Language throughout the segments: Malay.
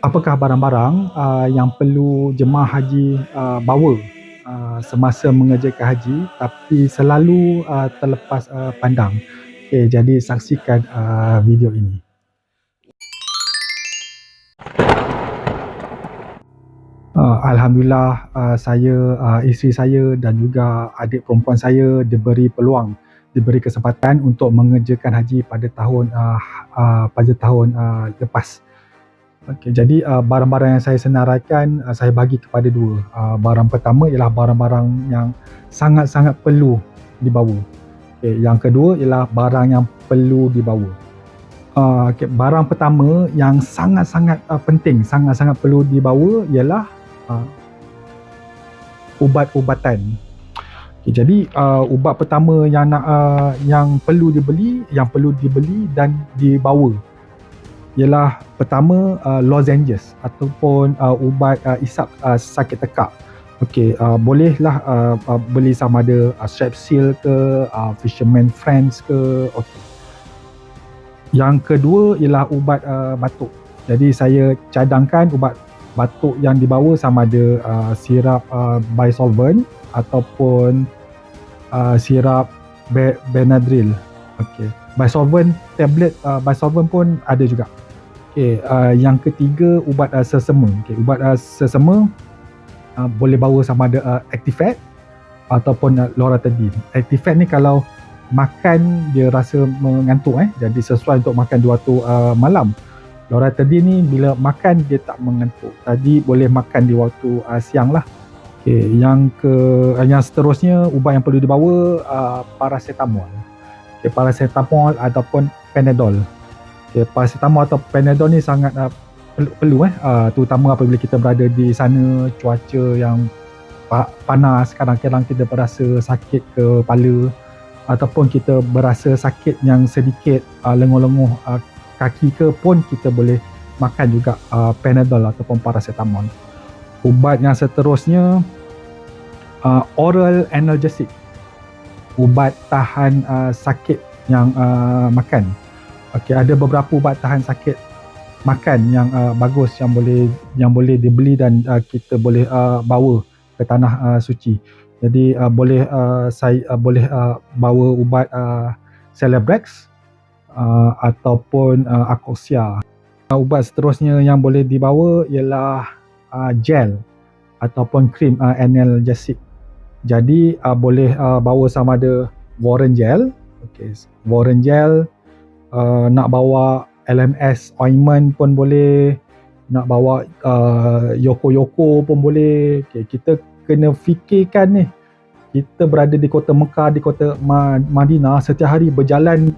Apakah barang-barang yang perlu jemaah haji bawa semasa mengerjakan haji tapi selalu terlepas pandang? Okay, jadi saksikan video ini. Alhamdulillah, saya, isteri saya dan juga adik perempuan saya diberi peluang, diberi kesempatan untuk mengerjakan haji pada tahun lepas. Okey, jadi barang-barang yang saya senaraikan, saya bagi kepada dua. Barang pertama ialah barang-barang yang sangat-sangat perlu dibawa. Okey, yang kedua ialah barang yang perlu dibawa. Okey, barang pertama yang sangat-sangat penting, sangat-sangat perlu dibawa ialah ubat-ubatan. Okay, jadi ubat pertama yang perlu dibeli dan dibawa ialah pertama lozenges ataupun ubat isap sakit tekak. Okey, bolehlah beli sama ada Strepsil ke, Fisherman Friends ke. Okey. Yang kedua ialah ubat batuk. Jadi saya cadangkan ubat batuk yang dibawa sama ada sirap Bisolven ataupun sirap Benadryl. Okey. Bisolven tablet Bisolven pun ada juga. Okey, yang ketiga ubat sesama. Okey, ubat sesama boleh bawa sama ada Actifed ataupun Loratadine. Actifed ni kalau makan dia rasa mengantuk jadi sesuai untuk makan 2 waktu malam. Loratadine ni bila makan dia tak mengantuk. Tadi boleh makan di waktu siang lah. Okay, yang seterusnya ubat yang perlu dibawa paracetamol. Okay, paracetamol ataupun Panadol. Okay, paracetamol atau Panadol ni sangat perlu terutama apabila kita berada di sana cuaca yang panas, kadang-kadang kita berasa sakit kepala ataupun kita berasa sakit yang sedikit lenguh-lenguh kaki ke pun kita boleh makan juga Panadol ataupun paracetamol. Ubat yang seterusnya oral analgesic, ubat tahan sakit yang makan. Okey, ada beberapa ubat tahan sakit makan yang bagus yang boleh dibeli dan kita boleh bawa ke tanah suci. Jadi saya boleh bawa ubat Celebrex ataupun Akosia. Ubat seterusnya yang boleh dibawa ialah gel ataupun krim analgesic. Jadi boleh bawa sama ada Warren gel. Okay. Warren gel, nak bawa LMS ointment pun boleh, nak bawa Yoko pun boleh. Okay. Kita kena fikirkan ni, kita berada di kota Mekah, di kota Madinah, setiap hari berjalan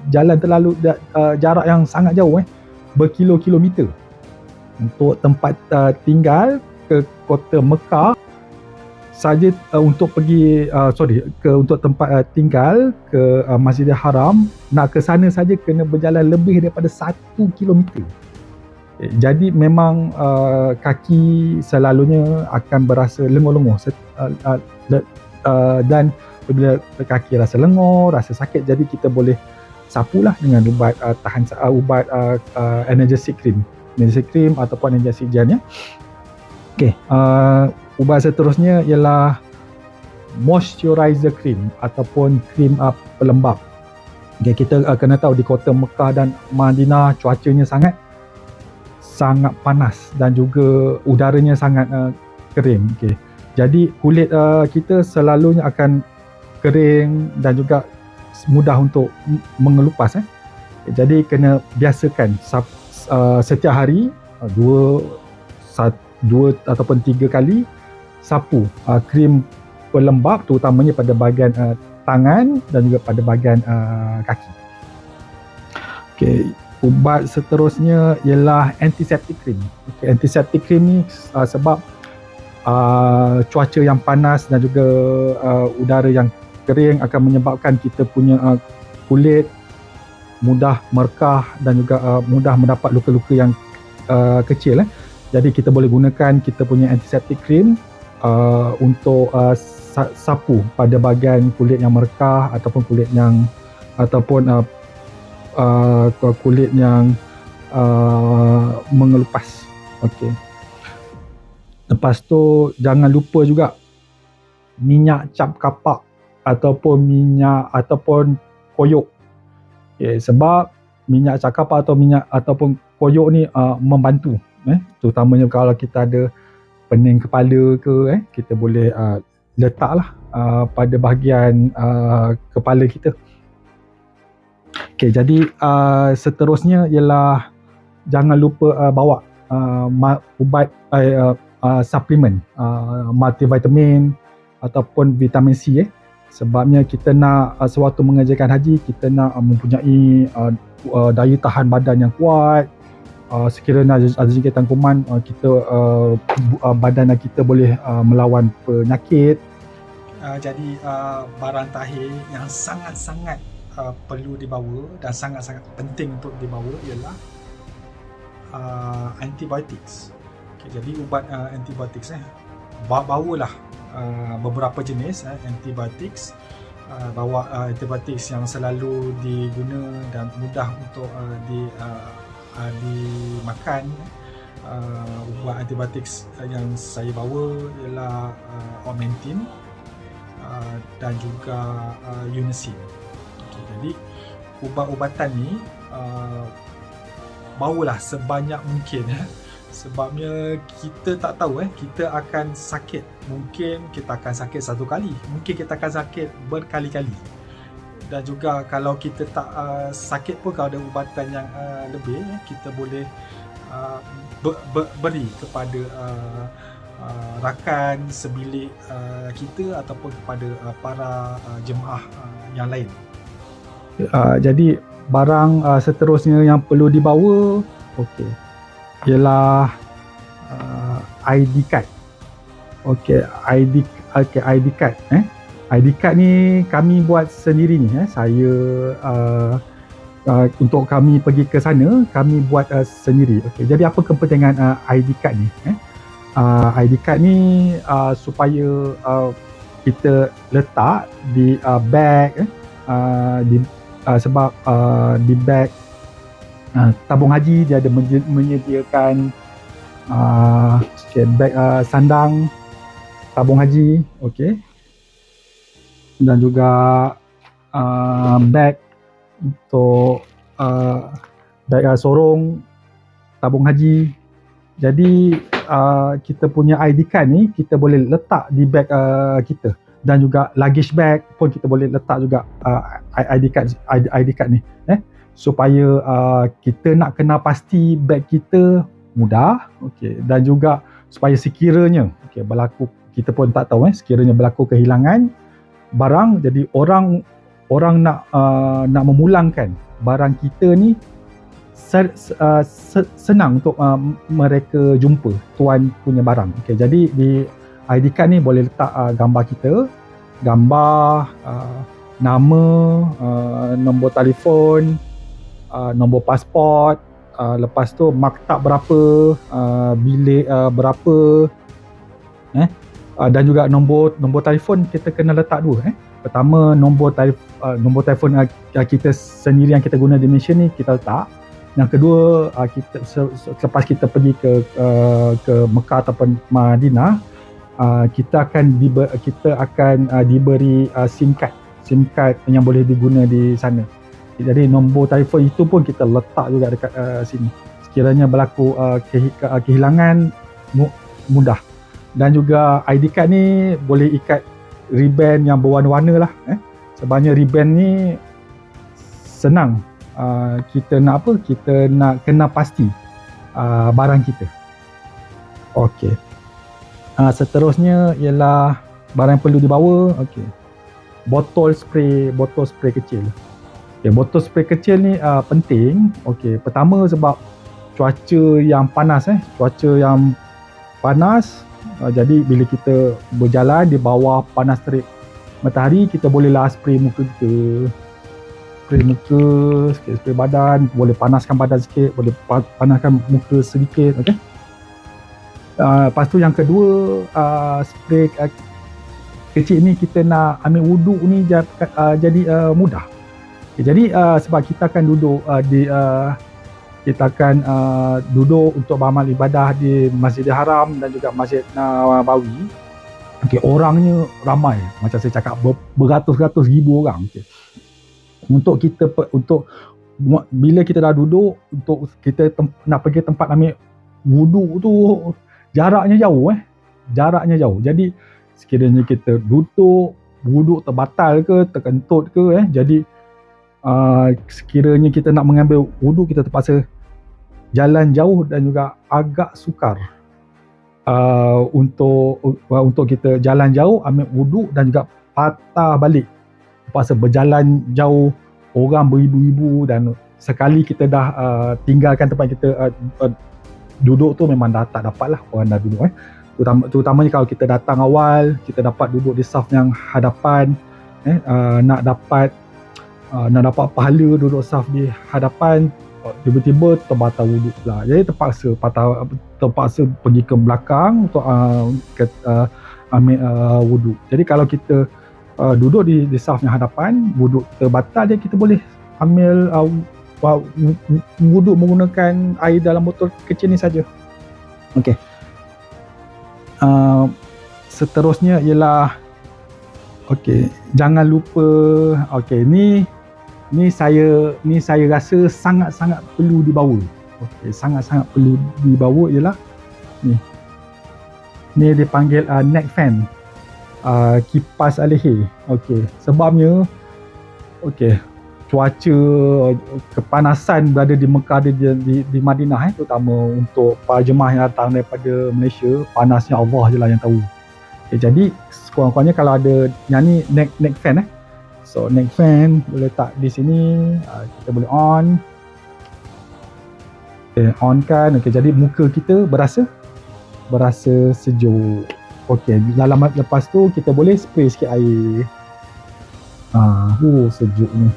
jalan terlalu jarak yang sangat jauh berkilo-kilometer untuk tempat tinggal ke kota Mekah saja untuk pergi untuk tempat tinggal ke Masjidil Haram, nak ke sana saja kena berjalan lebih daripada 1 kilometer. Jadi memang kaki selalunya akan berasa lenguh-lenguh dan bila kaki rasa lenguh, rasa sakit, jadi kita boleh sapulah dengan ubat analgesic cream ataupun analgesic gel. Okey, ubat seterusnya ialah moisturizer cream ataupun krim pelembap. Okay, kita kena tahu di kota Mekah dan Madinah cuacanya sangat panas dan juga udaranya sangat kering. Okay. Jadi kulit kita selalunya akan kering dan juga mudah untuk mengelupas. Jadi kena biasakan setiap hari 2 ataupun 3 kali sapu krim pelembap, terutamanya pada bahagian tangan dan juga pada bahagian kaki. Okay. Ubat seterusnya ialah antiseptic cream. Okay, antiseptic cream ni sebab cuaca yang panas dan juga udara yang kering akan menyebabkan kita punya kulit mudah merekah dan juga mudah mendapat luka-luka yang kecil. Jadi kita boleh gunakan kita punya antiseptic cream untuk sapu pada bahagian kulit yang merekah ataupun kulit yang kulit yang mengelupas. Okey. Lepas tu jangan lupa juga minyak cap kapak ataupun minyak ataupun koyok. Okay, sebab minyak cap kapak atau minyak ataupun koyok ni membantu, terutamanya kalau kita ada pening kepala ke, kita boleh letaklah pada bahagian kepala kita. Okay, jadi seterusnya ialah jangan lupa bawa ubat suplemen multivitamin ataupun vitamin C, sebabnya kita nak sewaktu mengerjakan haji, kita nak mempunyai daya tahan badan yang kuat. Sekiranya ada jangkitan kuman, kita badan kita boleh melawan penyakit. Jadi barang tahir yang sangat-sangat perlu dibawa dan sangat-sangat penting untuk dibawa ialah antibiotics. Okay, jadi ubat antibiotics bawalah beberapa jenis antibiotics. Bawa antibiotics yang selalu diguna dan mudah untuk dimakan. Ubat antibiotics yang saya bawa ialah Augmentin dan juga Unicin. Okay, jadi ubat-ubatan ni bawalah sebanyak mungkin, sebabnya kita tak tahu kita akan sakit. Mungkin kita akan sakit satu kali, mungkin kita akan sakit berkali-kali. Dan juga kalau kita tak sakit pun, kalau ada ubatan yang lebih, kita boleh beri kepada rakan sebilik kita ataupun kepada para jemaah yang lain. Jadi barang seterusnya yang perlu dibawa, okey, ialah ID card. Okey, ID card. ID card ni kami buat sendiri ni. Saya untuk kami pergi ke sana, kami buat sendiri. Okey, jadi apa kepentingan ID card ni? ID card ni supaya kita letak di beg, sebab di beg tabung haji dia ada menyediakan beg sandang tabung haji, okey, dan juga beg untuk beg sorong tabung haji. Jadi kita punya ID card ni kita boleh letak di beg kita, dan juga luggage bag pun kita boleh letak juga ID card ni, supaya kita nak kenal pasti beg kita mudah. Okey, dan juga supaya sekiranya berlaku, kita pun tak tahu sekiranya berlaku kehilangan barang, jadi orang nak memulangkan barang kita ni senang untuk mereka jumpa tuan punya barang. Okey, jadi di ID card ni boleh letak gambar kita, gambar, nama, nombor telefon, nombor pasport, lepas tu maktab berapa, bilik berapa, dan juga nombor telefon kita kena letak dua. Pertama, nombor telefon kita sendiri yang kita guna di Malaysia ni kita letak. Yang kedua, kita selepas kita pergi ke Mekah ataupun Madinah, kita akan diberi SIM card yang boleh diguna di sana. Jadi nombor telefon itu pun kita letak juga dekat sini. Sekiranya berlaku kehilangan, mudah. Dan juga ID card ni boleh ikat ribbon yang berwarna-warna lah. Sebabnya ribbon ni senang. Kita nak apa? Kita nak kenal pasti barang kita. Okey. Seterusnya ialah barang yang perlu dibawa. Okey. Botol spray kecil. Okay, botol spray kecil ni penting. Okey, pertama sebab cuaca yang panas. Jadi bila kita berjalan di bawah panas terik matahari, kita bolehlah spray muka kita. Spray muka, spray badan, boleh panaskan badan sikit, boleh panaskan muka sedikit. Okey. Lepas tu yang kedua, spray kecil ni kita nak ambil wuduk ni jadi mudah. Jadi sebab kita akan duduk kita akan duduk untuk beramal ibadah di Masjidil Haram dan juga Masjid Nabawi. Orangnya ramai, macam saya cakap, beratus-ratus ribu orang. Untuk bila kita dah duduk, untuk kita nak pergi tempat ambil wuduk tu jaraknya jauh. Jadi sekiranya kita duduk, wuduk terbatal ke, terkentut ke, jadi sekiranya kita nak mengambil wuduk, kita terpaksa jalan jauh dan juga agak sukar untuk kita jalan jauh, ambil wuduk dan juga patah balik, terpaksa berjalan jauh, orang beribu-ribu, dan sekali kita dah tinggalkan tempat kita duduk tu, memang dah tak dapat lah orang dah duduk. Terutamanya kalau kita datang awal, kita dapat duduk di saf yang hadapan, nak dapat pahala duduk saf di hadapan, tiba-tiba terbatal wuduk pula. Jadi terpaksa pergi ke belakang untuk ambil wuduk. Jadi kalau kita duduk di saf yang hadapan, wuduk terbatal, jadi kita boleh ambil wuduk menggunakan air dalam botol kecil ni saja. Okey. Seterusnya ialah jangan lupa, ni saya rasa sangat-sangat perlu dibawa. Sangat-sangat perlu dibawa ialah ni dipanggil neck fan, kipas alihi. Sebabnya cuaca kepanasan berada di Mekah, di Madinah, terutama untuk para jemaah yang datang daripada Malaysia, panasnya Allah je lah yang tahu. Jadi sekurang-kurangnya kalau ada yang ni neck fan, so neck fan boleh letak di sini, kita boleh on kan. Jadi muka kita berasa sejuk. Lepas tu kita boleh spray sikit air. Sejuknya.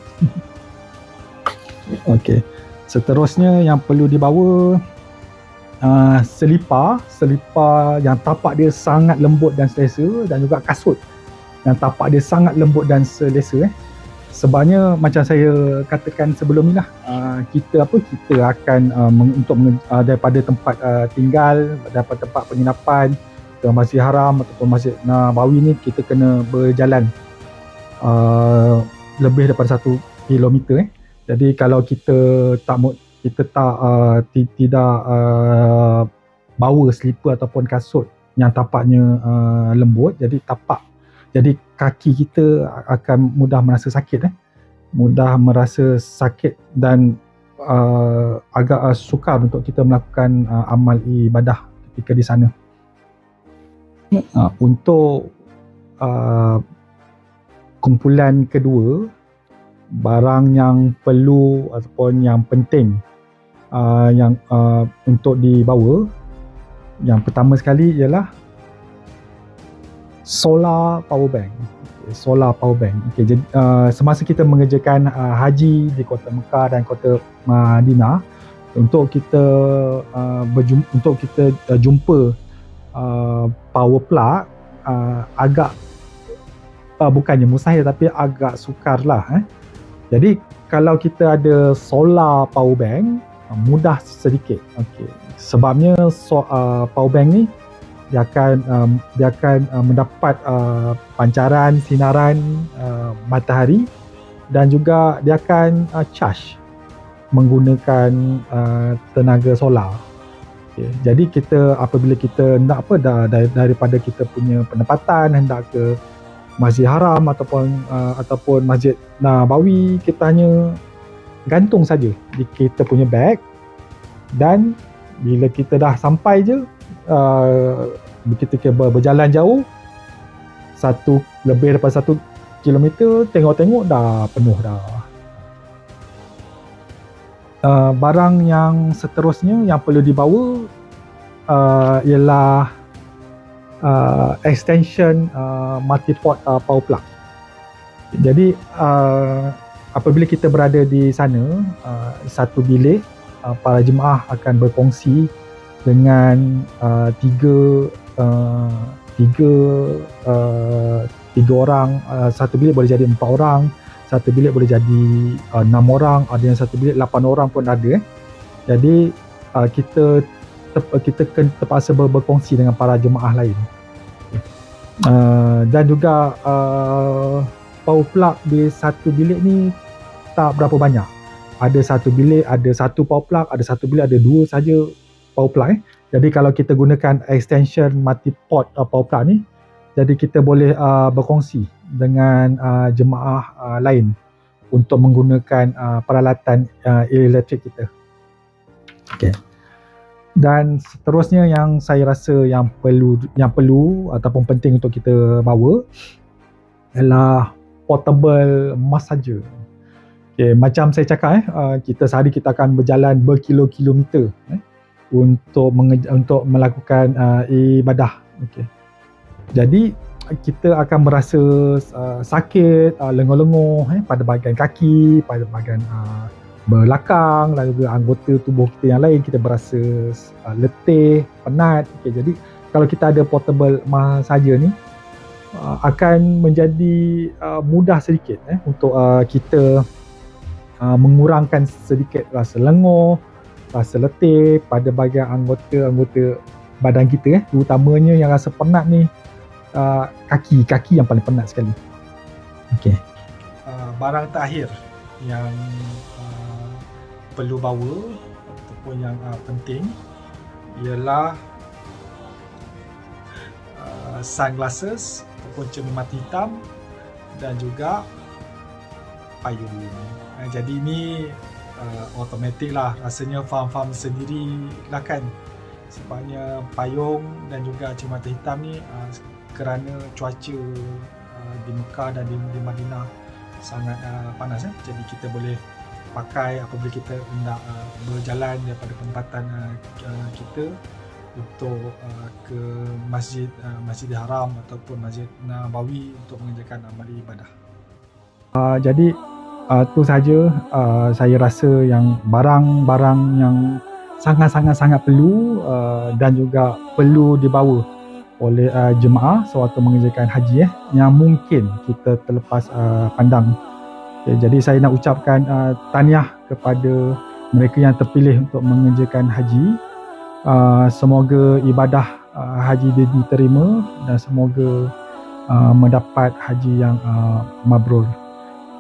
Seterusnya yang perlu dibawa, selipar yang tapak dia sangat lembut dan selesa, dan juga kasut yang tapak dia sangat lembut dan selesa. Sebabnya macam saya katakan sebelum ni lah, kita akan daripada tempat tinggal, daripada tempat penginapan ke Masjid Haram ataupun Masjid Nabawi ni, kita kena berjalan lebih daripada 1 kilometer. Jadi kalau kita tidak bawa slipper ataupun kasut yang tapaknya lembut, jadi kaki kita akan mudah merasa sakit dan agak sukar untuk kita melakukan amal ibadah ketika di sana. Untuk kumpulan kedua, barang yang perlu ataupun yang penting yang untuk dibawa, yang pertama sekali ialah solar power bank. Jadi semasa kita mengerjakan haji di kota Mekah dan kota Madinah, untuk kita jumpa power plug agak bukannya mustahil, tapi agak sukar lah. Jadi kalau kita ada solar power bank, mudah sedikit. Sebabnya power bank ni dia akan mendapat pancaran sinaran matahari, dan juga dia akan charge menggunakan tenaga solar. Jadi apabila kita hendak daripada kita punya penempatan hendak ke Masjid Haram ataupun Masjid Nabawi, kita hanya gantung saja di kita punya beg, dan bila kita dah sampai je, kita berjalan jauh lebih daripada 1 kilometer, tengok-tengok dah penuh dah. Barang yang seterusnya yang perlu dibawa ialah extension multi-port power plug. Jadi apabila kita berada di sana, satu bilik, para jemaah akan berkongsi dengan tiga orang. Satu bilik boleh jadi 4 orang. satu bilik boleh jadi 6 orang, ada yang satu bilik 8 orang pun ada. Jadi kita terpaksa berkongsi dengan para jemaah lain. Dan juga power plug di satu bilik ni tak berapa banyak. Ada satu bilik ada satu power plug, ada satu bilik ada 2 saja power plug. Jadi kalau kita gunakan extension multi port power plug ni, jadi kita boleh berkongsi dengan jemaah lain untuk menggunakan peralatan elektrik kita. Okay. Dan seterusnya yang saya rasa yang perlu ataupun penting untuk kita bawa ialah portable massager. Okay, macam saya cakap kita sehari kita akan berjalan berkilo-kilometer untuk melakukan ibadah. Okay. Jadi kita akan merasa sakit, lenguh-lenguh pada bahagian kaki, pada bahagian belakang, dan juga anggota tubuh kita yang lain kita berasa letih, penat. Okay, jadi kalau kita ada portable massager ni akan menjadi mudah sedikit untuk kita mengurangkan sedikit rasa lenguh, rasa letih pada bahagian anggota badan kita, terutamanya yang rasa penat ni kaki yang paling penat sekali. Okay. Barang terakhir yang perlu bawa ataupun yang penting ialah sunglasses ataupun cermin mata hitam dan juga payung. Jadi ini automatik lah, rasanya faham sendiri lah kan, sebabnya payung dan juga cermin mata hitam ni kerana cuaca di Mekah dan di Madinah sangat panas, jadi kita boleh pakai apabila kita hendak berjalan daripada penempatan kita untuk ke Masjidil Haram ataupun Masjid Nabawi untuk mengerjakan amal ibadah. Jadi tu saja saya rasa yang barang-barang yang sangat-sangat perlu dan juga perlu dibawa oleh jemaah sewaktu mengerjakan haji yang mungkin kita terlepas pandang. Okay, jadi saya nak ucapkan tahniah kepada mereka yang terpilih untuk mengerjakan haji. Semoga ibadah haji diterima dan semoga mendapat haji yang mabrur.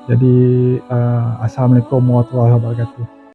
Jadi Assalamualaikum warahmatullahi wabarakatuh.